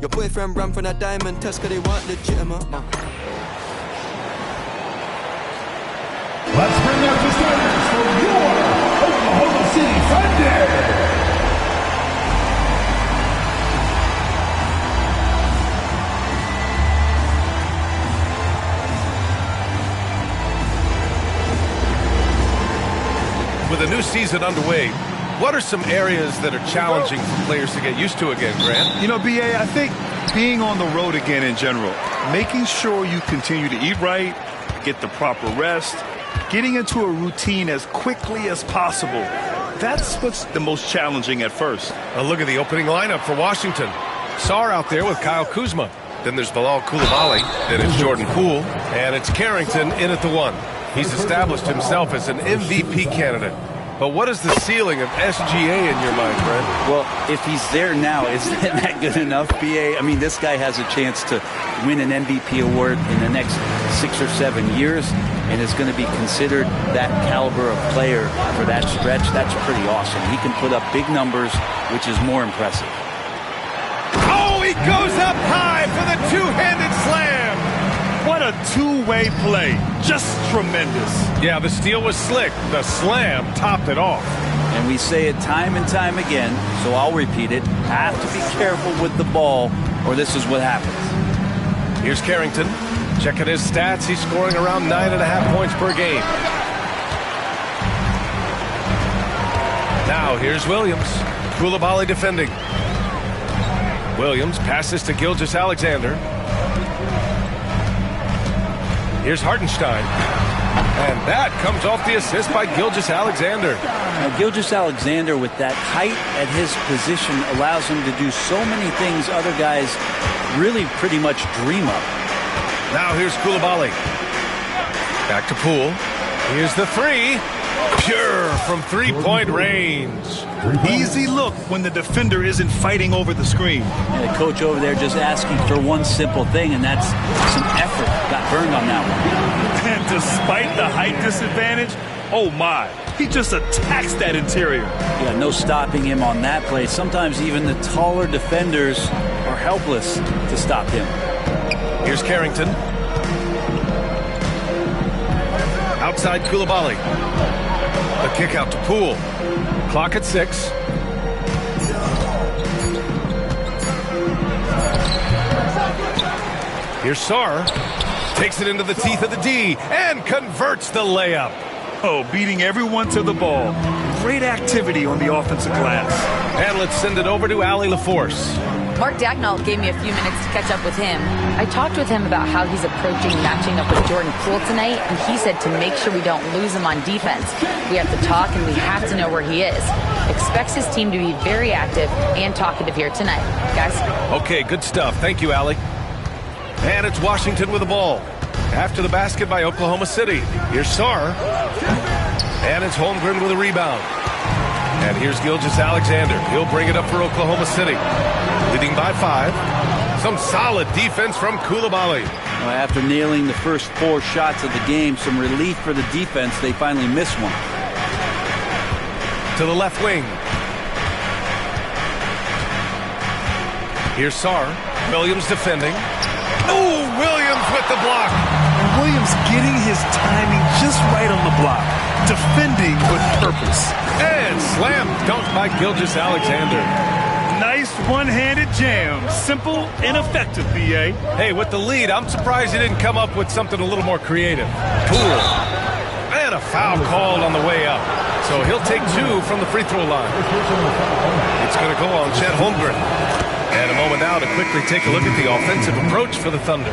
Your boyfriend ran from that diamond test cause they weren't legitimate. Let's bring out the starters for your Oklahoma City Thunder. With a new season underway, what are some areas that are challenging for players to get used to again, Grant? You know, B.A., I think being on the road again in general, making sure you continue to eat right, get the proper rest, getting into a routine as quickly as possible. That's what's the most challenging at first. Look at the opening lineup for Washington. Sarr out there with Kyle Kuzma. Then there's Bilal Coulibaly. Then it's Jordan Poole. And it's Carrington in at the 1. He's established himself as an MVP candidate. But what is the ceiling of SGA in your mind, Brent? Well, if he's there now, isn't that good enough, BA? I mean, this guy has a chance to win an MVP award in the next 6 or 7 years and is going to be considered that caliber of player for that stretch. That's pretty awesome. He can put up big numbers, which is more impressive. Oh, he goes up high for the two-handed slam. What a two-way play. Just tremendous. Yeah, the steal was slick. The slam topped it off. And we say it time and time again, so I'll repeat it. Have to be careful with the ball, or this is what happens. Here's Carrington. Checking his stats. He's scoring around 9.5 points per game. Now, here's Williams. Coulibaly defending. Williams passes to Gilgeous-Alexander. Here's Hartenstein. And that comes off the assist by Gilgeous-Alexander. Now, Gilgeous-Alexander, with that height at his position, allows him to do so many things other guys really pretty much dream of. Now here's Coulibaly. Back to Poole. Here's the 3. Pure from three-point range. Easy look when the defender isn't fighting over the screen. And the coach over there just asking for one simple thing, and that's some effort. Got burned on that one. And despite the height disadvantage, oh my, he just attacks that interior. Yeah, no stopping him on that play. Sometimes even the taller defenders are helpless to stop him. Here's Carrington. Outside Coulibaly. The kick out to Poole. Clock at 6. Here's Sarr. Takes it into the teeth of the D and converts the layup. Oh, beating everyone to the ball. Great activity on the offensive glass. And let's send it over to Allie LaForce. Mark Dagnall gave me a few minutes to catch up with him. I talked with him about how he's approaching matching up with Jordan Poole tonight, and he said to make sure we don't lose him on defense. We have to talk, and we have to know where he is. Expects his team to be very active and talkative here tonight. Guys? Okay, good stuff. Thank you, Allie. And it's Washington with the ball. After the basket by Oklahoma City. Here's Sarr. And it's Holmgren with a rebound. And here's Gilgeous-Alexander. He'll bring it up for Oklahoma City. Leading by 5. Some solid defense from Coulibaly. Well, after nailing the first 4 shots of the game, some relief for the defense. They finally missed one. To the left wing. Here's Sarr. Williams defending. Oh, Williams with the block. And Williams getting his timing just right on the block. Defending with purpose. And slam dunk by Gilgeous-Alexander. Nice one-handed jam. Simple and effective, B.A. Hey, with the lead, I'm surprised he didn't come up with something a little more creative. Poole. And a foul called on the way up. So he'll take 2 from the free throw line. It's going to go on Chet Holmgren. And a moment now to quickly take a look at the offensive approach for the Thunder.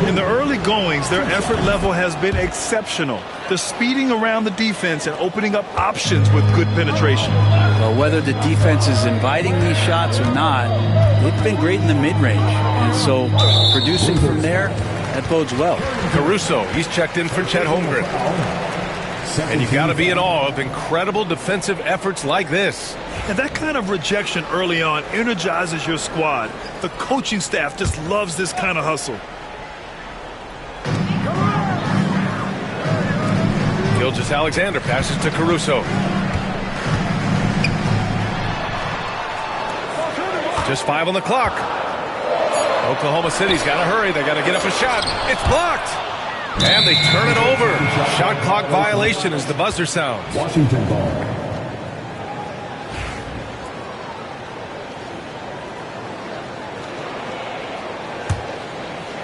In the early goings, their effort level has been exceptional. They're speeding around the defense and opening up options with good penetration. Well, whether the defense is inviting these shots or not, they've been great in the mid-range. And so producing from there, that bodes well. Caruso, he's checked in for Chet Holmgren. And you got to be in awe of incredible defensive efforts like this. And that kind of rejection early on energizes your squad. The coaching staff just loves this kind of hustle. Gilgeous-Alexander passes to Caruso. Just 5 on the clock. Oklahoma City's got to hurry. They got to get up a shot. It's blocked. And they turn it over. Shot clock violation as the buzzer sounds. Washington ball.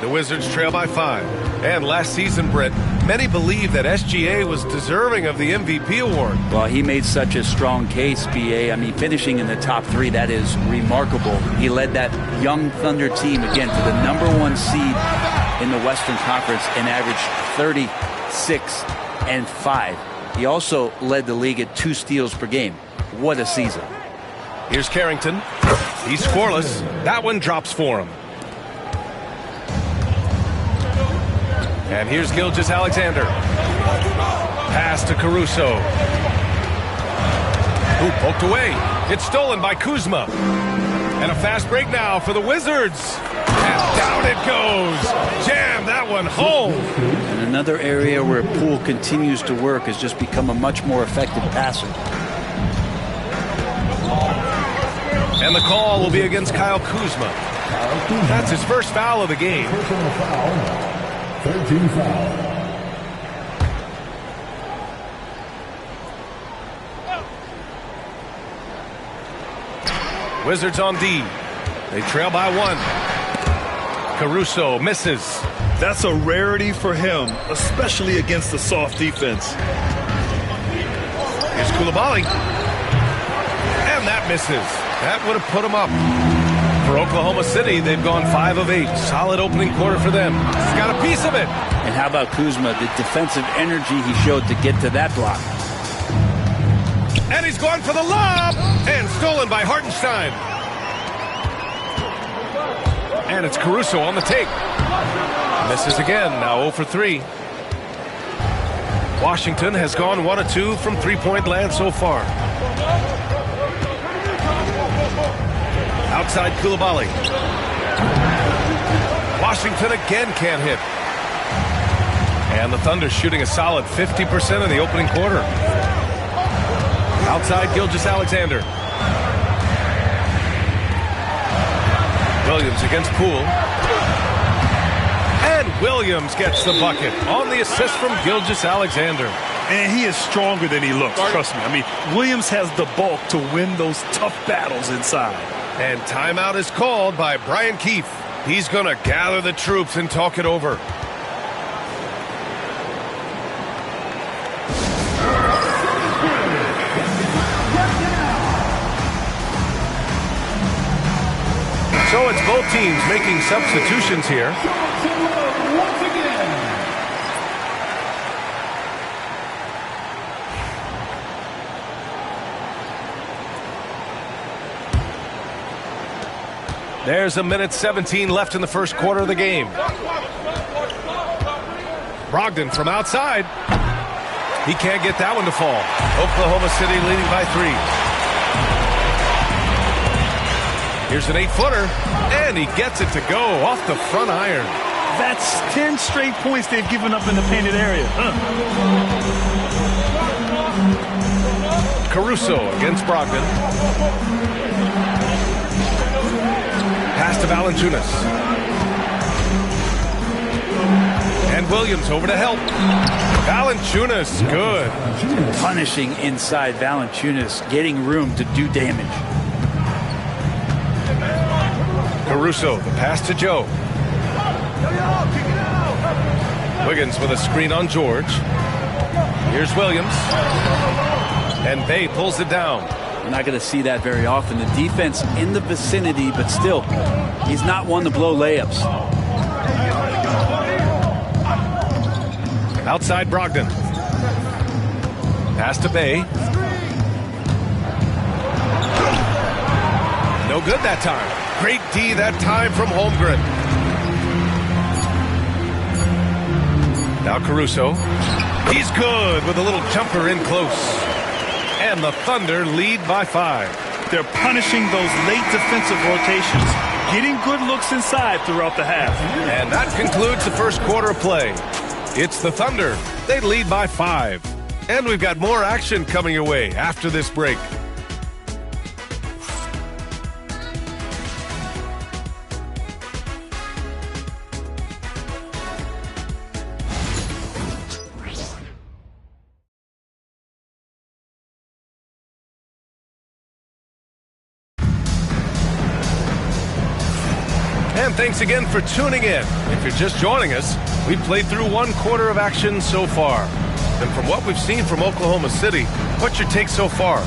The Wizards trail by 5. And last season, Britt, many believe that SGA was deserving of the MVP award. Well, he made such a strong case, BA. I mean, finishing in the top 3, that is remarkable. He led that young Thunder team, again, to the #1 seed in the Western Conference and averaged 36 and 5. He also led the league at 2 steals per game. What a season. Here's Carrington. He's scoreless. That one drops for him. And here's Gilgeous-Alexander. Pass to Caruso. Who poked away. It's stolen by Kuzma. And a fast break now for the Wizards. And down it goes. Jam that one home. And another area where Poole continues to work has just become a much more effective passer. And the call will be against Kyle Kuzma. That's his first foul of the game. Personal foul. 13 foul. Wizards on D. They trail by 1. Caruso misses. That's a rarity for him, especially against the soft defense. Here's Coulibaly. And that misses. That would have put him up. For Oklahoma City, they've gone 5 of 8. Solid opening quarter for them. He's got a piece of it. And how about Kuzma, the defensive energy he showed to get to that block. And he's going for the lob. And stolen by Hartenstein. And it's Caruso on the take. Misses again, now 0 for 3. Washington has gone 1 of 2 from three-point land so far. Outside Coulibaly. Washington again can't hit. And the Thunder shooting a solid 50% in the opening quarter. Outside Gilgeous-Alexander. Williams against Poole. And Williams gets the bucket on the assist from Gilgeous-Alexander. And he is stronger than he looks, trust me. I mean, Williams has the bulk to win those tough battles inside. And timeout is called by Brian Keefe. He's going to gather the troops and talk it over. So it's both teams making substitutions here. There's 1:17 left in the first quarter of the game. Brogdon from outside. He can't get that one to fall. Oklahoma City leading by 3. Here's an 8-footer, and he gets it to go off the front iron. That's 10 straight points they've given up in the painted area. Caruso against Brogdon. Pass to Valanciunas. And Williams over to help. Valanciunas, good. Punishing inside Valanciunas, getting room to do damage. Caruso, the pass to Joe. Wiggins with a screen on George. Here's Williams. And Bay pulls it down. We're not going to see that very often. The defense in the vicinity, but still, he's not one to blow layups. Outside Brogdon. Pass to Bay. No good that time. Great D that time from Holmgren. Now Caruso. He's good with a little jumper in close. And the Thunder lead by 5. They're punishing those late defensive rotations, getting good looks inside throughout the half. And that concludes the first quarter of play. It's the Thunder. They lead by 5. And we've got more action coming your way after this break. And thanks again for tuning in. If you're just joining us, we've played through 1 quarter of action so far. And from what we've seen from Oklahoma City, what's your take so far?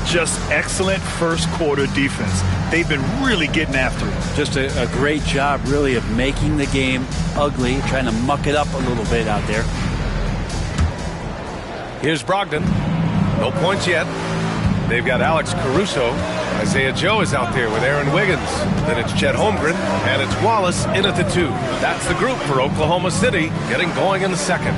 Just excellent first quarter defense. They've been really getting after it. Just a great job, really, of making the game ugly, trying to muck it up a little bit out there. Here's Brogdon. No points yet. They've got Alex Caruso. Isaiah Joe is out there with Aaron Wiggins. Then it's Chet Holmgren, and it's Wallace in at the 2. That's the group for Oklahoma City, getting going in the second.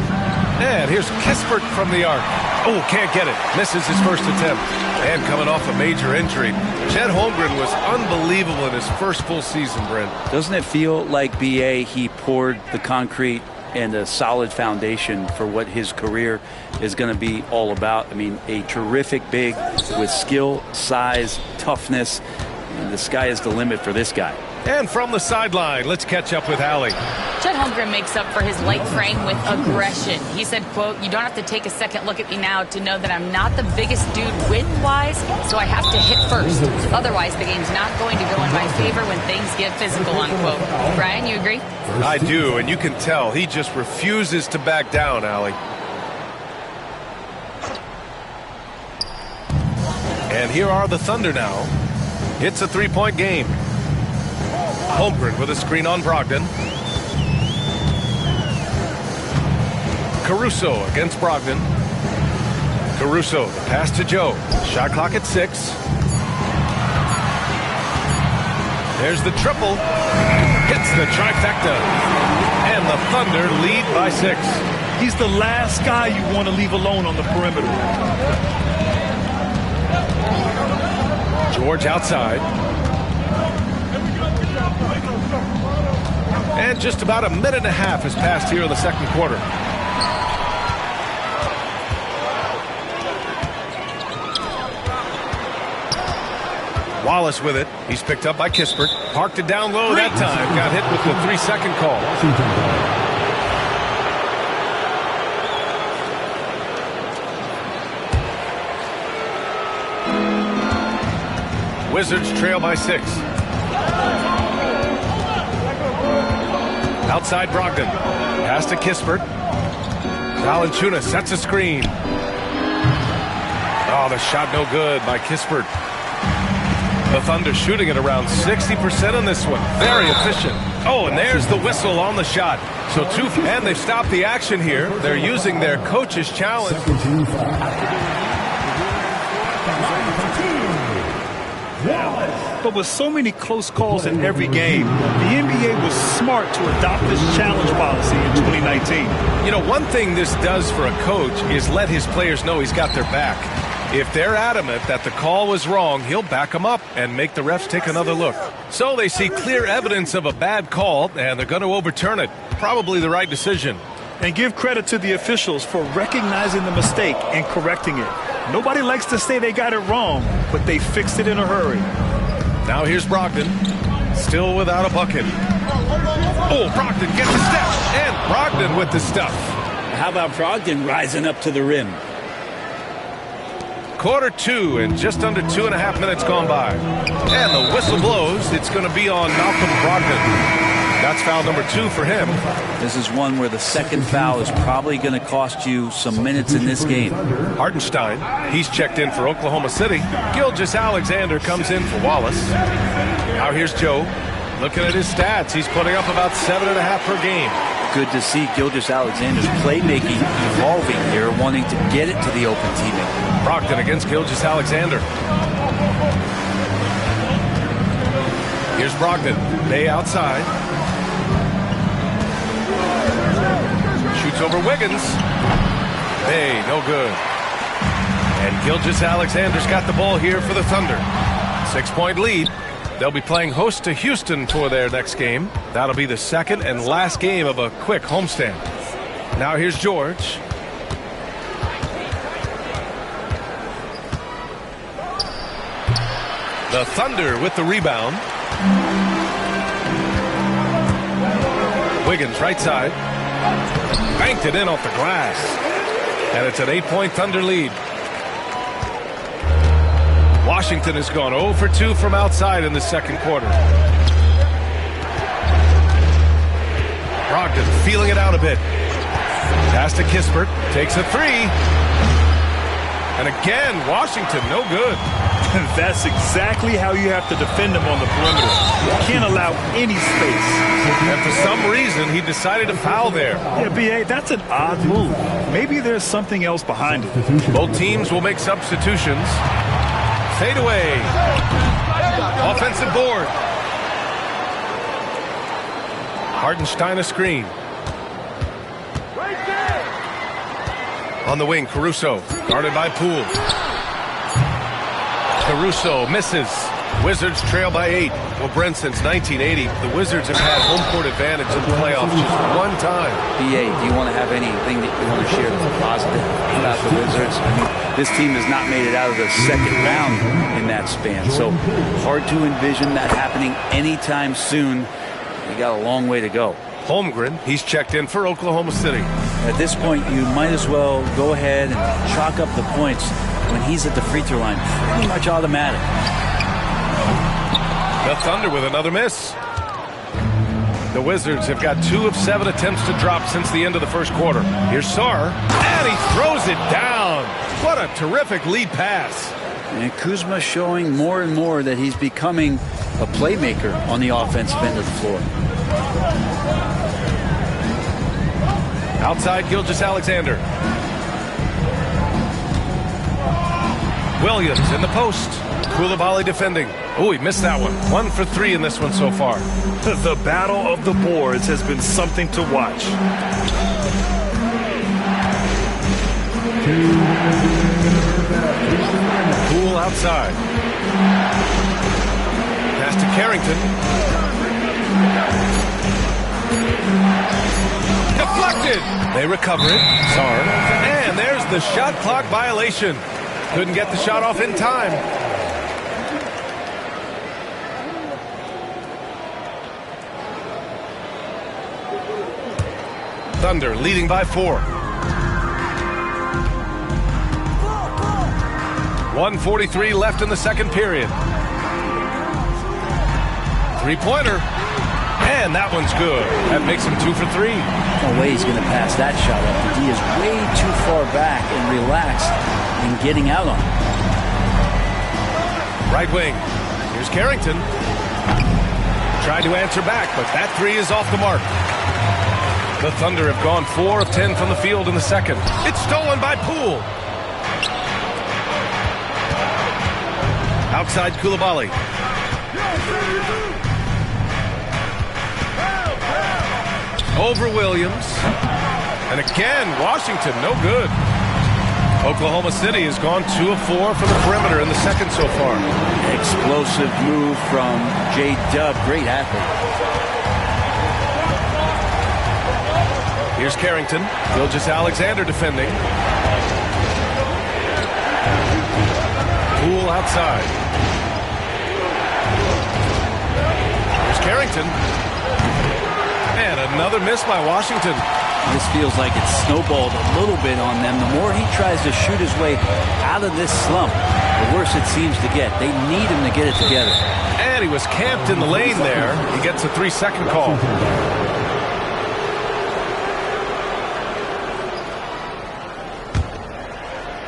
And here's Kispert from the arc. Oh, can't get it. Misses his first attempt. And coming off a major injury, Chet Holmgren was unbelievable in his first full season, Brent. Doesn't it feel like, B.A., he poured the concrete and a solid foundation for what his career is going to be all about? I mean, a terrific big with skill, size, toughness. And the sky is the limit for this guy. And from the sideline, let's catch up with Allie. Chet Holmgren makes up for his light frame with aggression. He said, quote, "You don't have to take a second look at me now to know that I'm not the biggest dude width-wise, so I have to hit first. Otherwise, the game's not going to go in my favor when things get physical," unquote. Brian, you agree? I do, and you can tell he just refuses to back down, Allie. And here are the Thunder now. It's a 3-point game. Holmgren with a screen on Brogdon. Caruso against Brogdon. Caruso, the pass to Joe. Shot clock at 6. There's the triple. Hits the trifecta. And the Thunder lead by 6. He's the last guy you want to leave alone on the perimeter. George outside. And just about a minute and a half has passed here in the second quarter. Wallace with it. He's picked up by Kispert. Parked it down low that time. Got hit with the 3-second call. Wizards trail by 6. Outside Brogdon. Pass to Kispert. Valanciunas sets a screen. Oh, the shot no good by Kispert. The Thunder shooting at around 60% in this one. Very efficient. Oh, and there's the whistle on the shot. So and they've stopped the action here. They're using their coach's challenge. But with so many close calls in every game, the NBA was smart to adopt this challenge policy in 2019. You know, one thing this does for a coach is let his players know he's got their back. If they're adamant that the call was wrong, he'll back them up and make the refs take another look. So they see clear evidence of a bad call, and they're going to overturn it. Probably the right decision. And give credit to the officials for recognizing the mistake and correcting it. Nobody likes to say they got it wrong, but they fixed it in a hurry. Now here's Brogdon, still without a bucket. Oh, Brogdon gets a step, and Brogdon with the stuff. How about Brogdon rising up to the rim? Quarter 2 and just under 2.5 minutes gone by. And the whistle blows. It's going to be on Malcolm Brogdon. That's foul number 2 for him. This is one where the second foul is probably going to cost you some minutes in this game. Hartenstein, he's checked in for Oklahoma City. Gilgeous-Alexander comes in for Wallace. Now here's Joe. Looking at his stats, he's putting up about 7.5 per game. Good to see Gilgeous-Alexander's playmaking evolving here, wanting to get it to the open teammate. Brogdon against Gilgeous-Alexander. Here's Brogdon. Bay outside. Shoots over Wiggins. Bay, no good. And Gilgeous-Alexander's got the ball here for the Thunder. 6-point lead. They'll be playing host to Houston for their next game. That'll be the second and last game of a quick homestand. Now here's George. The Thunder with the rebound. Wiggins right side. Banked it in off the glass. And it's an 8-point Thunder lead. Washington has gone 0 for 2 from outside in the second quarter. down a bit. Pass to Kispert. Takes a three. And again, Washington, no good. That's exactly how you have to defend him on the perimeter. You can't allow any space. And for some reason, he decided to foul there. Yeah, B.A., that's an odd move. Maybe there's something else behind it. Both teams will make substitutions. Fade away. Offensive board. Hartenstein a screen. On the wing, Caruso, guarded by Poole. Caruso misses. Wizards trail by 8. Well, Brent, since 1980, the Wizards have had home court advantage in the playoffs just one time. BA, do you want to have anything that you want to share that's positive about the Wizards? I mean, this team has not made it out of the second round in that span, so hard to envision that happening anytime soon. We got a long way to go. Holmgren, he's checked in for Oklahoma City. At this point, you might as well go ahead and chalk up the points when he's at the free throw line. Pretty much automatic. The Thunder with another miss. The Wizards have got 2 of 7 attempts to drop since the end of the first quarter. Here's Sarr, and he throws it down. What a terrific lead pass. And Kuzma showing more and more that he's becoming a playmaker on the offensive end of the floor. Outside Gilgeous-Alexander. Williams in the post. Koulibaly defending. Oh, he missed that one. 1 for 3 in this one so far. The battle of the boards has been something to watch. Poole outside. Pass to Carrington. Deflected. They recover it. Sarr. And there's the shot clock violation. Couldn't get the shot off in time. Thunder leading by 4. 1:43 left in the second period. Three-pointer. And that one's good. That makes him 2 for 3. No way he's going to pass that shot up. The D is way too far back and relaxed in getting out on it. Right wing. Here's Carrington. Tried to answer back, but that 3 is off the mark. The Thunder have gone 4 of 10 from the field in the second. It's stolen by Poole. Outside Koulibaly. Over Williams. And again, Washington, no good. Oklahoma City has gone 2 of 4 from the perimeter in the second so far. Explosive move from J-Dub. Great athlete. Here's Carrington. Gilgeous-Alexander defending. Poole outside. Here's Carrington. And another miss by Washington. This feels like it's snowballed a little bit on them. The more he tries to shoot his way out of this slump, the worse it seems to get. They need him to get it together. And he was camped in the lane there. He gets a 3-second call.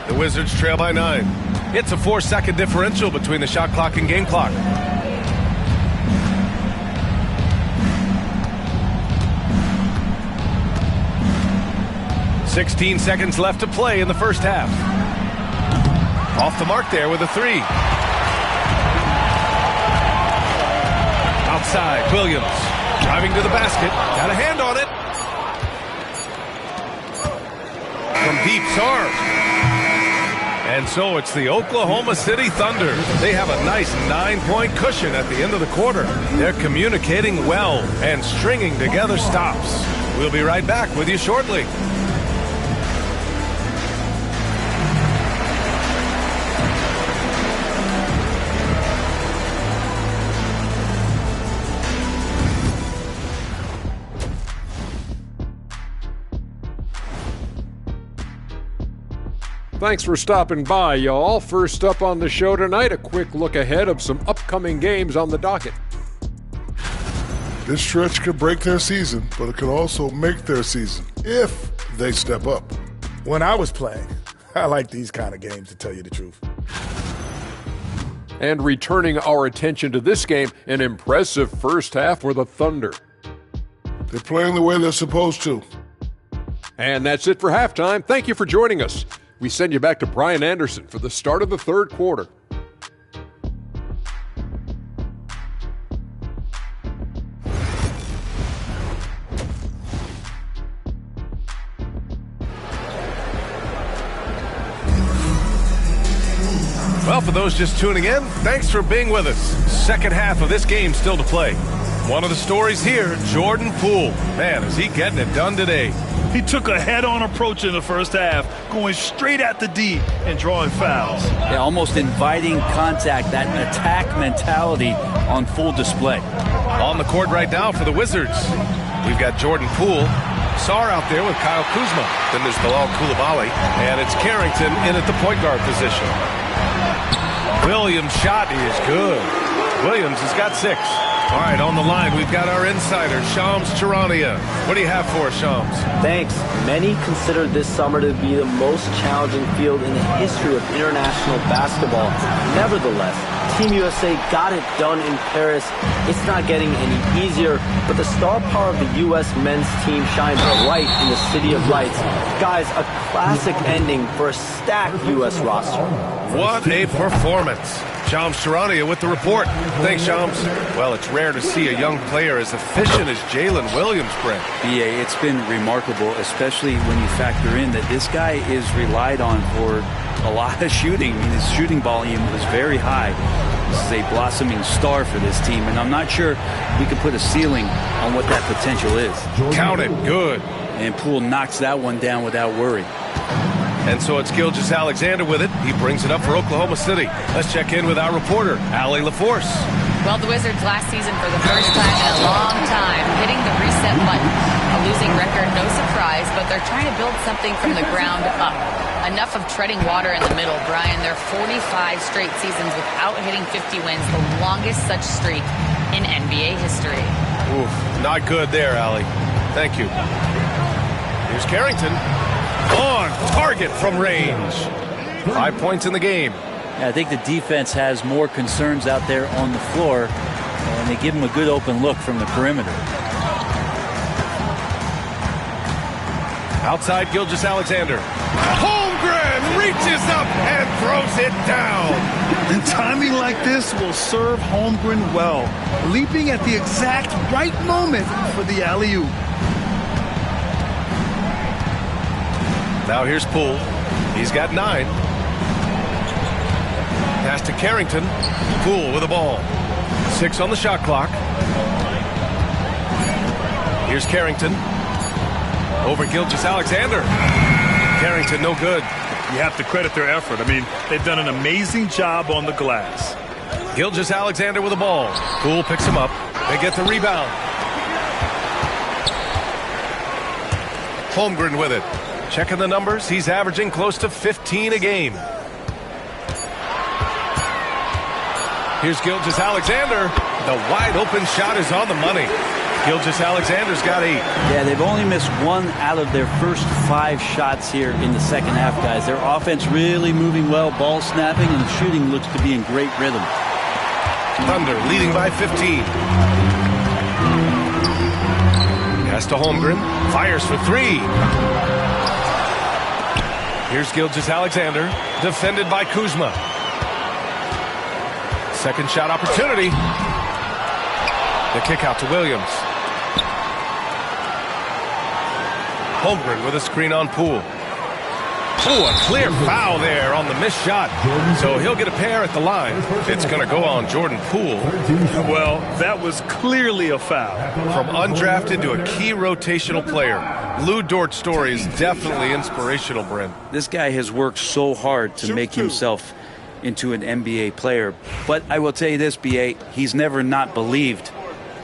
The Wizards trail by 9. It's a 4-second differential between the shot clock and game clock. "16 seconds left to play in the first half. Off the mark there with a 3. Outside, Williams. Driving to the basket. Got a hand on it. From deep, Sarr. And so it's the Oklahoma City Thunder. They have a nice 9-point cushion at the end of the quarter. They're communicating well and stringing together stops. We'll be right back with you shortly. Thanks for stopping by, y'all. First up on the show tonight, a quick look ahead of some upcoming games on the docket. This stretch could break their season, but it could also make their season if they step up. When I was playing, I like these kind of games, to tell you the truth. And returning our attention to this game, an impressive first half for the Thunder. They're playing the way they're supposed to. And that's it for halftime. Thank you for joining us. We send you back to Brian Anderson for the start of the third quarter. Well, for those just tuning in, thanks for being with us. Second half of this game still to play. One of the stories here, Jordan Poole. Man, is he getting it done today. He took a head-on approach in the first half, going straight at the D and drawing fouls. Yeah, almost inviting contact, that attack mentality on full display. On the court right now for the Wizards, we've got Jordan Poole. Sarr out there with Kyle Kuzma. Then there's Bilal Coulibaly. And it's Carrington in at the point guard position. Williams' shot is good. Williams has got 6. All right, on the line, we've got our insider, Shams Charania. What do you have for us, Shams? Thanks. Many consider this summer to be the most challenging field in the history of international basketball. Nevertheless, Team USA got it done in Paris. It's not getting any easier, but the star power of the U.S. men's team shines bright in the City of Lights. Guys, a classic ending for a stacked U.S. roster. What a performance. Shams Charania with the report. Thanks, Shams. Well, it's rare to see a young player as efficient as Jalen Williams, Brent. BA, it's been remarkable, especially when you factor in that this guy is relied on for a lot of shooting. I mean, his shooting volume is very high. This is a blossoming star for this team, and I'm not sure we can put a ceiling on what that potential is. Count it. Good. And Poole knocks that one down without worry. And so it's Gilgeous-Alexander with it. He brings it up for Oklahoma City. Let's check in with our reporter, Allie LaForce. Well, the Wizards last season for the first time in a long time hitting the reset button. A losing record, no surprise, but they're trying to build something from the ground up. Enough of treading water in the middle, Brian. They're 45 straight seasons without hitting 50 wins, the longest such streak in NBA history. Oof, not good there, Allie. Thank you. Here's Carrington. On target from range. 5 points in the game. Yeah, I think the defense has more concerns out there on the floor, and they give him a good open look from the perimeter. Outside Gilgeous-Alexander. Holmgren reaches up and throws it down. And timing like this will serve Holmgren well, leaping at the exact right moment for the alley-oop. Now here's Poole. He's got 9. Pass to Carrington. Poole with the ball. 6 on the shot clock. Here's Carrington. Over Gilgeous-Alexander. Carrington no good. You have to credit their effort. I mean, they've done an amazing job on the glass. Gilgeous-Alexander with the ball. Poole picks him up. They get the rebound. Holmgren with it. Checking the numbers, he's averaging close to 15 a game. Here's Gilgeous-Alexander. The wide open shot is on the money. Gilgeous-Alexander's got 8. Yeah, they've only missed 1 out of their first 5 shots here in the second half, guys. Their offense really moving well, ball snapping, and the shooting looks to be in great rhythm. Thunder leading by 15. Pass to Holmgren. Fires for 3. Here's Gilgeous-Alexander, defended by Kuzma. Second shot opportunity. The kick out to Williams. Holmgren with a screen on Poole. Ooh, a clear foul there on the missed shot. So he'll get a pair at the line. It's going to go on Jordan Poole. Well, that was clearly a foul. From undrafted to a key rotational player, Lou Dort's story is definitely inspirational, Brent. This guy has worked so hard to make himself into an NBA player. But I will tell you this, B.A., he's never not believed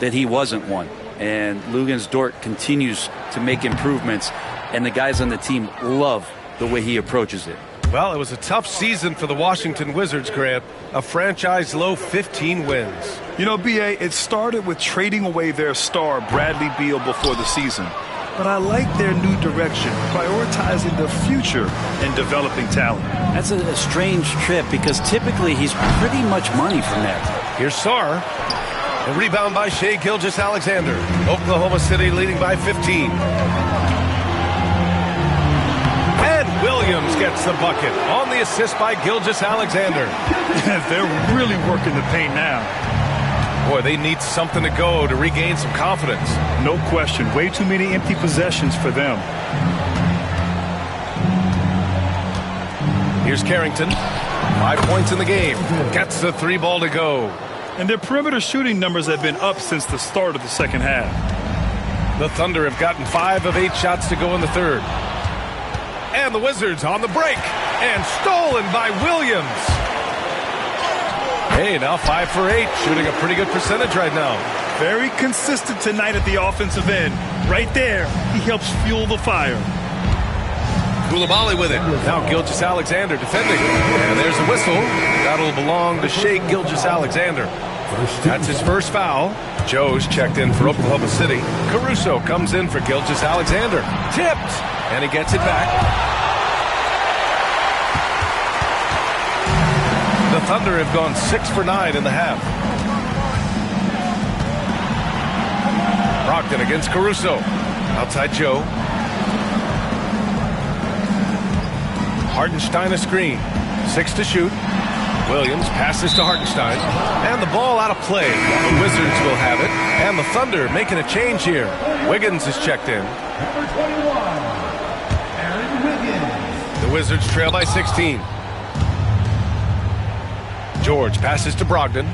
that he wasn't one. And Luguentz Dort continues to make improvements, and the guys on the team love the way he approaches it. Well, it was a tough season for the Washington Wizards, Grant. A franchise low 15 wins. You know, B.A., it started with trading away their star, Bradley Beal, before the season. But I like their new direction, prioritizing the future and developing talent. That's a strange trip because typically he's pretty much money from there. Here's Sarr. A rebound by Shai Gilgeous-Alexander. Oklahoma City leading by 15. And Williams gets the bucket on the assist by Gilgeous-Alexander. They're really working the paint now. Boy, they need something to go to regain some confidence. No question. Way too many empty possessions for them. Here's Carrington. 5 points in the game. Gets the 3 ball to go. And their perimeter shooting numbers have been up since the start of the second half. The Thunder have gotten 5 of 8 shots to go in the third. And the Wizards on the break. And stolen by Williams. Hey, now 5 for 8. Shooting a pretty good percentage right now. Very consistent tonight at the offensive end. Right there, he helps fuel the fire. Coulibaly with it. Now Gilgeous-Alexander defending. And there's the whistle. That'll belong to Shai Gilgeous-Alexander. That's his first foul. Joe's checked in for Oklahoma City. Caruso comes in for Gilgeous-Alexander. Tipped. And he gets it back. The Thunder have gone 6 for 9 in the half. Brogdon against Caruso. Outside Joe. Hartenstein a screen. 6 to shoot. Williams passes to Hartenstein. And the ball out of play. The Wizards will have it. And the Thunder making a change here. Wiggins is checked in. The Wizards trail by 16. George passes to Brogdon.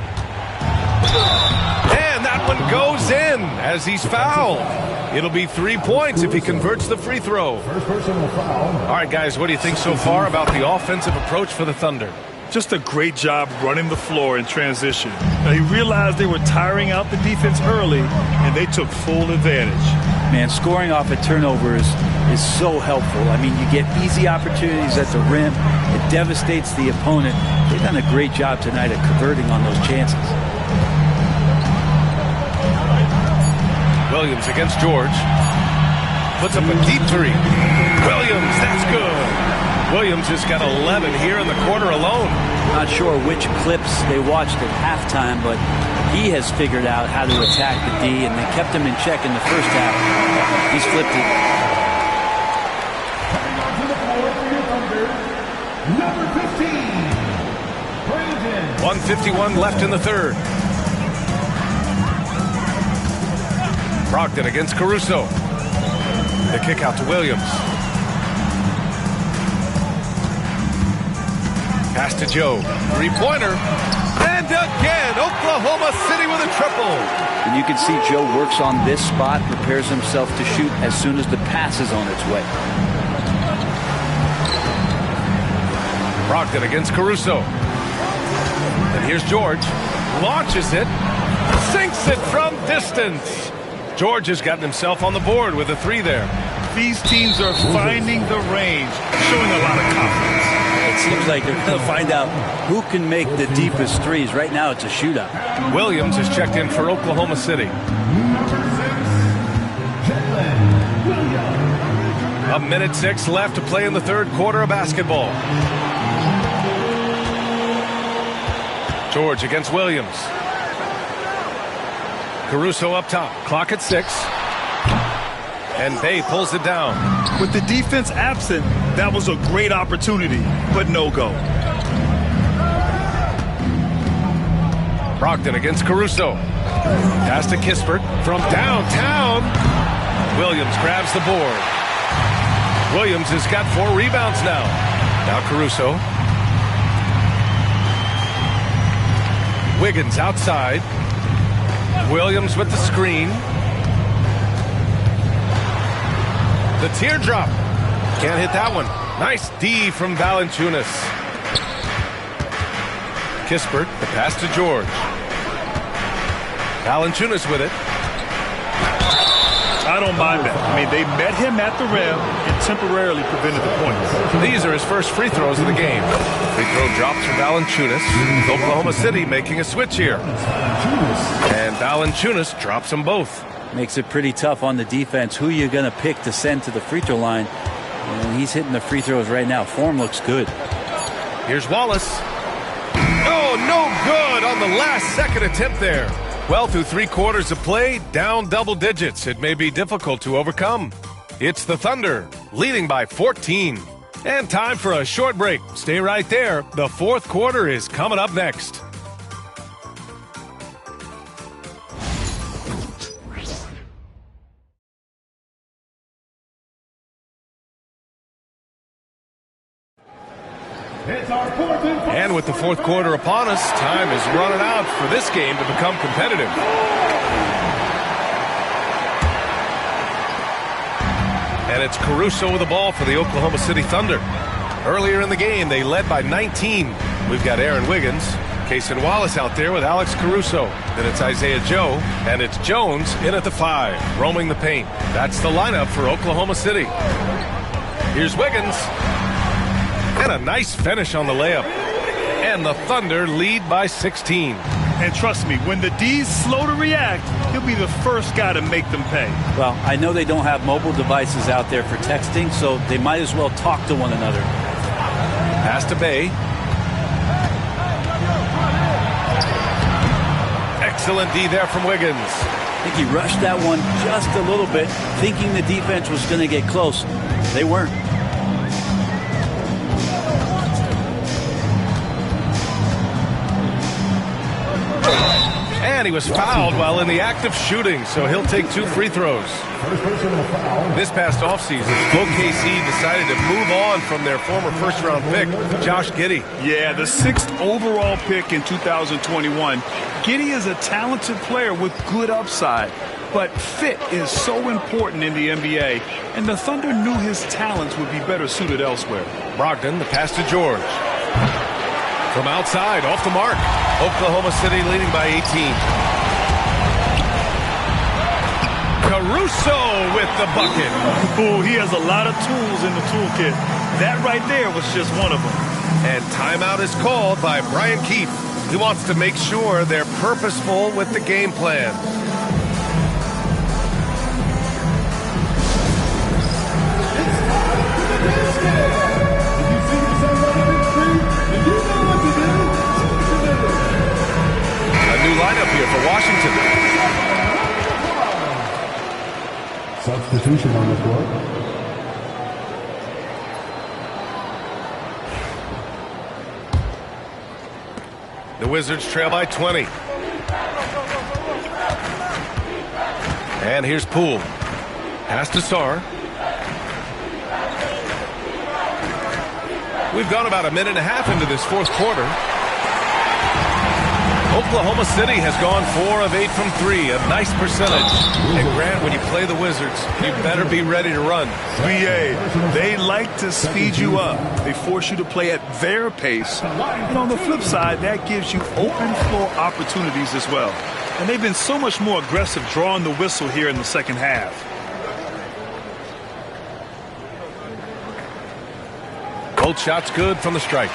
And that one goes in as he's fouled. It'll be 3 points if he converts the free throw. All right, guys, what do you think so far about the offensive approach for the Thunder? Just a great job running the floor in transition. Now, he realized they were tiring out the defense early, and they took full advantage. Man, scoring off a turnover is so helpful. I mean, you get easy opportunities at the rim. It devastates the opponent. They've done a great job tonight at converting on those chances. Williams against George. Puts up a deep 3. Williams, that's good. Williams has got 11 here in the quarter alone. Not sure which clips they watched at halftime, but he has figured out how to attack the D, and they kept him in check in the first half. He's flipped it. Number 15, 1:51 left in the third. Brogdon against Caruso. The kick out to Williams. Pass to Joe. 3-pointer. And again, Oklahoma City with a triple. And you can see Joe works on this spot, prepares himself to shoot as soon as the pass is on its way. Brogdon against Caruso. And here's George. Launches it. Sinks it from distance. George has gotten himself on the board with a 3 there. These teams are finding the range, showing a lot of confidence. It seems like they're going to find out who can make the deepest threes. Right now, it's a shootout. Williams is checked in for Oklahoma City. A minute 6 left to play in the third quarter of basketball. George against Williams. Caruso up top. Clock at 6. And Bay pulls it down. With the defense absent, that was a great opportunity, but no go. Brogdon against Caruso. Pass to Kispert from downtown. Williams grabs the board. Williams has got 4 rebounds now. Now Caruso. Wiggins outside. Williams with the screen. The teardrop. Can't hit that one. Nice D from Valanciunas. Kispert, the pass to George. Valanciunas with it. I don't mind that. I mean, they met him at the rim and temporarily prevented the points. These are his first free throws of the game. Free throw drops for Valanciunas. With Oklahoma City making a switch here. And Valanciunas drops them both. Makes it pretty tough on the defense. Who you're going to pick to send to the free throw line. And he's hitting the free throws right now. Form looks good. Here's Wallace. Oh, no good on the last second attempt there. Well, through 3 quarters of play, down double digits. It may be difficult to overcome. It's the Thunder, leading by 14. And time for a short break. Stay right there. The fourth quarter is coming up next. And with the fourth quarter upon us, time is running out for this game to become competitive. And it's Caruso with the ball for the Oklahoma City Thunder. Earlier in the game, they led by 19. We've got Aaron Wiggins, Cason Wallace out there with Alex Caruso. Then it's Isaiah Joe, and it's Jones in at the 5, roaming the paint. That's the lineup for Oklahoma City. Here's Wiggins. And a nice finish on the layup. And the Thunder lead by 16. And trust me, when the D's slow to react, he'll be the first guy to make them pay. Well, I know they don't have mobile devices out there for texting, so they might as well talk to one another. Pass to Bay. Excellent D there from Wiggins. I think he rushed that one just a little bit, thinking the defense was going to get close. They weren't. And he was fouled while in the act of shooting, so he'll take 2 free throws. This past offseason, OKC decided to move on from their former first-round pick, Josh Giddey. Yeah, the 6th overall pick in 2021. Giddey is a talented player with good upside, but fit is so important in the NBA, and the Thunder knew his talents would be better suited elsewhere. Brogdon, the pass to George. From outside, off the mark. Oklahoma City leading by 18. Caruso with the bucket. Ooh, he has a lot of tools in the toolkit. That right there was just one of them. And timeout is called by Brian Keefe. He wants to make sure they're purposeful with the game plan. Lineup here for Washington. Substitution on the floor. The Wizards trail by 20. And here's Poole. Pass to Sarr. We've gone about a minute and a half into this fourth quarter. Oklahoma City has gone 4 of 8 from 3, a nice percentage. And Grant, when you play the Wizards, you better be ready to run. BA, they like to speed you up. They force you to play at their pace. And on the flip side, that gives you open floor opportunities as well. And they've been so much more aggressive drawing the whistle here in the second half. Both shots good from the strike.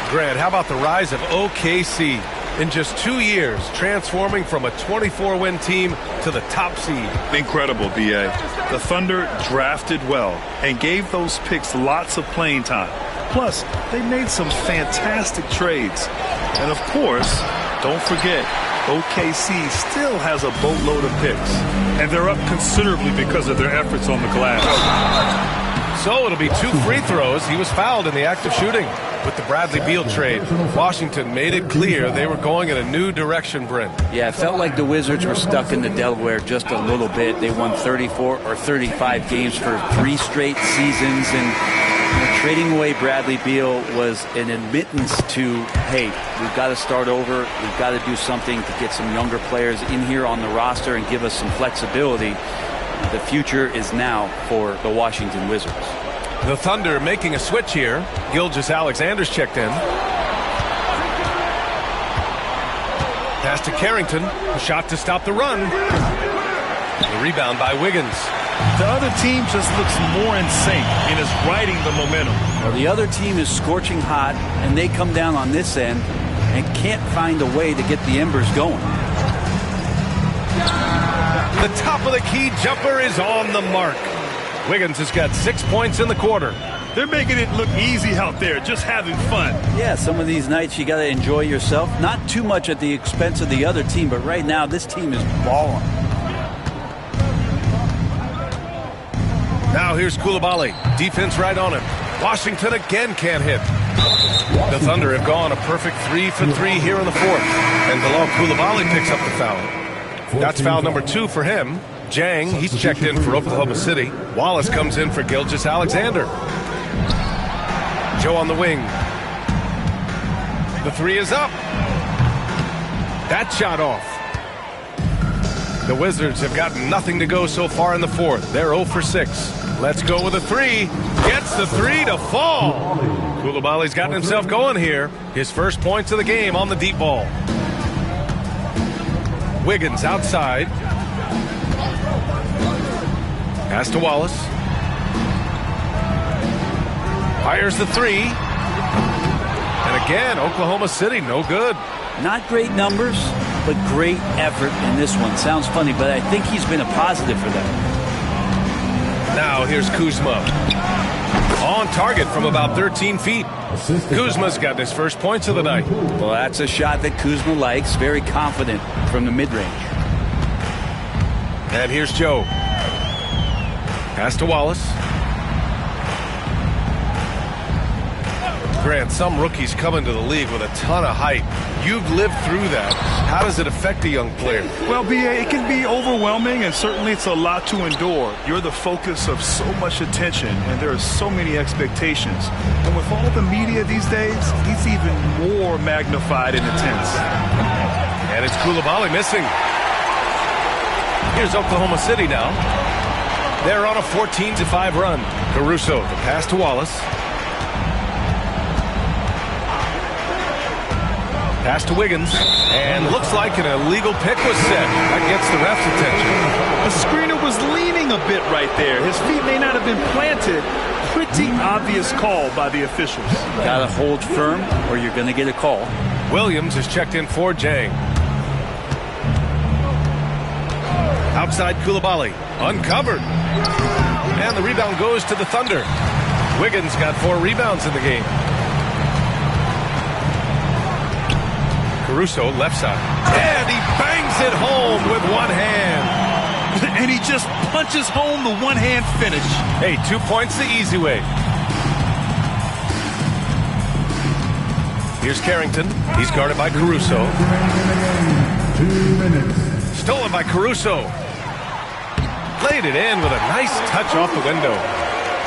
Grant, how about the rise of OKC? In just 2 years, transforming from a 24-win team to the top seed. Incredible, B.A. The Thunder drafted well and gave those picks lots of playing time. Plus, they made some fantastic trades. And, of course, don't forget, OKC still has a boatload of picks. And they're up considerably because of their efforts on the glass. So it'll be 2 free throws. He was fouled in the act of shooting. With the Bradley Beal trade, Washington made it clear they were going in a new direction, Brent. Yeah, it felt like the Wizards were stuck in the Delaware just a little bit. They won 34 or 35 games for 3 straight seasons, and trading away Bradley Beal was an admittance to, hey, we've got to start over. We've got to do something to get some younger players in here on the roster and give us some flexibility. The future is now for the Washington Wizards. The Thunder making a switch here. Gilgeous-Alexander's checked in. Pass to Carrington. A shot to stop the run. The rebound by Wiggins. The other team just looks more in sync and is riding the momentum. Well, the other team is scorching hot, and they come down on this end and can't find a way to get the embers going. The top of the key jumper is on the mark. Wiggins has got 6 points in the quarter. They're making it look easy out there, just having fun. Yeah, some of these nights you got to enjoy yourself. Not too much at the expense of the other team, but right now this team is balling. Now here's Coulibaly. Defense right on him. Washington again can't hit. The Thunder have gone a perfect 3 for 3 here in the fourth. And Bilal Coulibaly picks up the foul. That's foul number 2 for him. Jang, he's checked in for Oklahoma City. Wallace comes in for Gilgeous-Alexander. Joe on the wing. The 3 is up. That shot off. The Wizards have got nothing to go so far in the fourth. They're 0 for 6. Let's go with a 3. Gets the 3 to fall. Coulibaly's gotten himself going here. His first points of the game on the deep ball. Wiggins outside. Pass to Wallace. Fires the 3. And again, Oklahoma City, no good. Not great numbers, but great effort in this one. Sounds funny, but I think he's been a positive for them. Now here's Kuzma. On target from about 13 feet. Kuzma's got his first points of the night. Well, that's a shot that Kuzma likes. Very confident from the mid-range. And here's Joe. Pass to Wallace. Grant, some rookies come into the league with a ton of hype. You've lived through that. How does it affect a young player? Well, B.A., it can be overwhelming, and certainly it's a lot to endure. You're the focus of so much attention, and there are so many expectations. And with all the media these days, it's even more magnified and intense. And it's Coulibaly missing. Here's Oklahoma City now. They're on a 14-5 run. Caruso, the pass to Wallace. Pass to Wiggins, and looks like an illegal pick was set. That gets the ref's attention. The screener was leaning a bit right there. His feet may not have been planted. Pretty obvious call by the officials. Got to hold firm, or you're going to get a call. Williams is checked in for Jang. Outside Coulibaly, uncovered. And the rebound goes to the Thunder. Wiggins got 4 rebounds in the game. Caruso, left side. And he bangs it home with one hand. And he just punches home the one-hand finish. Hey, 2 points the easy way. Here's Carrington. He's guarded by Caruso. 2 minutes. Stolen by Caruso. Laid it in with a nice touch off the window.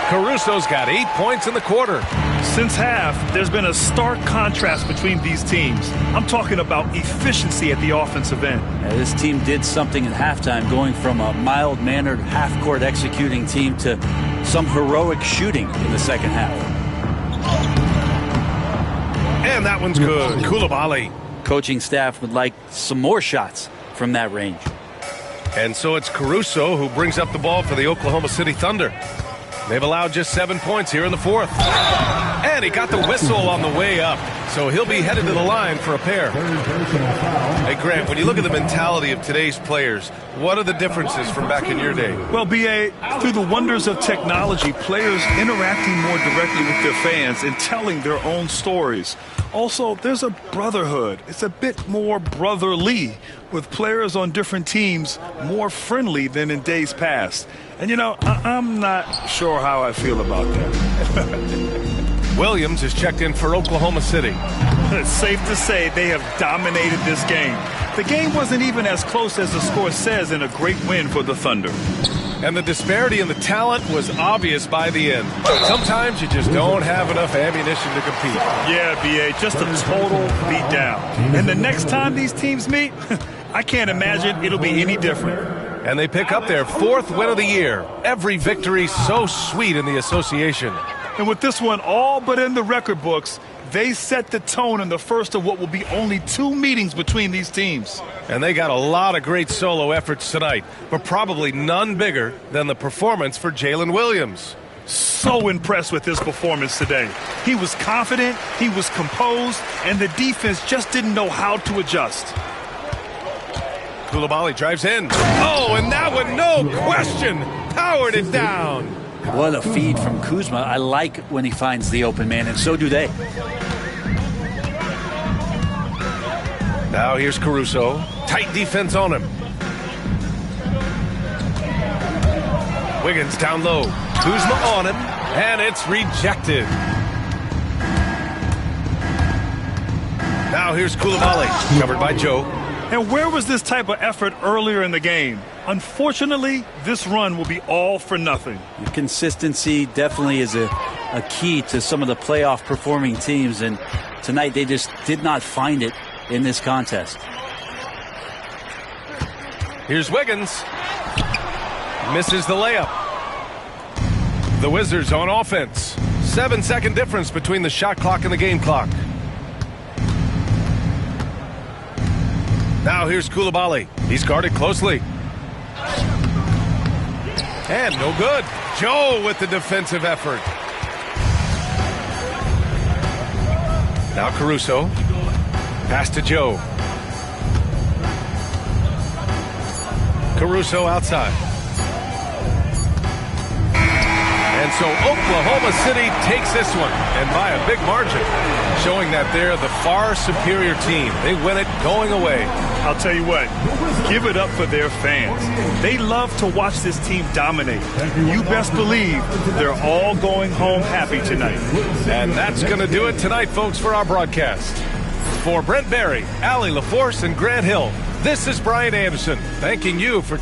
Caruso's got 8 points in the quarter. Since half, there's been a stark contrast between these teams. I'm talking about efficiency at the offensive end. Yeah, this team did something at halftime, going from a mild-mannered half-court executing team to some heroic shooting in the second half. And that one's good. Coulibaly. Coaching staff would like some more shots from that range. And so it's Caruso who brings up the ball for the Oklahoma City Thunder. They've allowed just 7 points here in the fourth. And he got the whistle on the way up. So he'll be headed to the line for a pair. Hey, Grant, when you look at the mentality of today's players, what are the differences from back in your day? Well, B.A., through the wonders of technology, players interacting more directly with their fans and telling their own stories. Also, there's a brotherhood. It's a bit more brotherly, with players on different teams more friendly than in days past. And, you know, I'm not sure how I feel about that. Williams is checked in for Oklahoma City. It's safe to say they have dominated this game. The game wasn't even as close as the score says in a great win for the Thunder. And the disparity in the talent was obvious by the end. Sometimes you just don't have enough ammunition to compete. Yeah, B.A., just a total beatdown. And the next time these teams meet, I can't imagine it'll be any different. And they pick up their 4th win of the year. Every victory so sweet in the association. And with this one all but in the record books, They set the tone in the first of what will be only 2 meetings between these teams. And they got a lot of great solo efforts tonight, but probably none bigger than the performance for Jalen Williams. So impressed with his performance today. He was confident, he was composed, and the defense just didn't know how to adjust. Coulibaly drives in. Oh, and that one, no question, powered it down. What a feed from Kuzma. I like when he finds the open man, and so do they. Now here's Caruso. Tight defense on him. Wiggins down low. Kuzma on him, and it's rejected. Now here's Coulibaly, covered by Joe. And where was this type of effort earlier in the game? Unfortunately, this run will be all for nothing. The consistency definitely is a key to some of the playoff performing teams, and tonight they just did not find it in this contest. Here's Wiggins. Misses the layup. The Wizards on offense. 7-second difference between the shot clock and the game clock. Now here's Coulibaly. He's guarded closely. And no good. Joe with the defensive effort. Now Caruso. Pass to Joe. Caruso outside. And so Oklahoma City takes this one, and by a big margin, showing that they're the far superior team. They win it going away. I'll tell you what, give it up for their fans. They love to watch this team dominate. You best believe they're all going home happy tonight. And that's going to do it tonight, folks, for our broadcast. For Brent Barry, Allie LaForce, and Grant Hill, this is Brian Anderson, thanking you for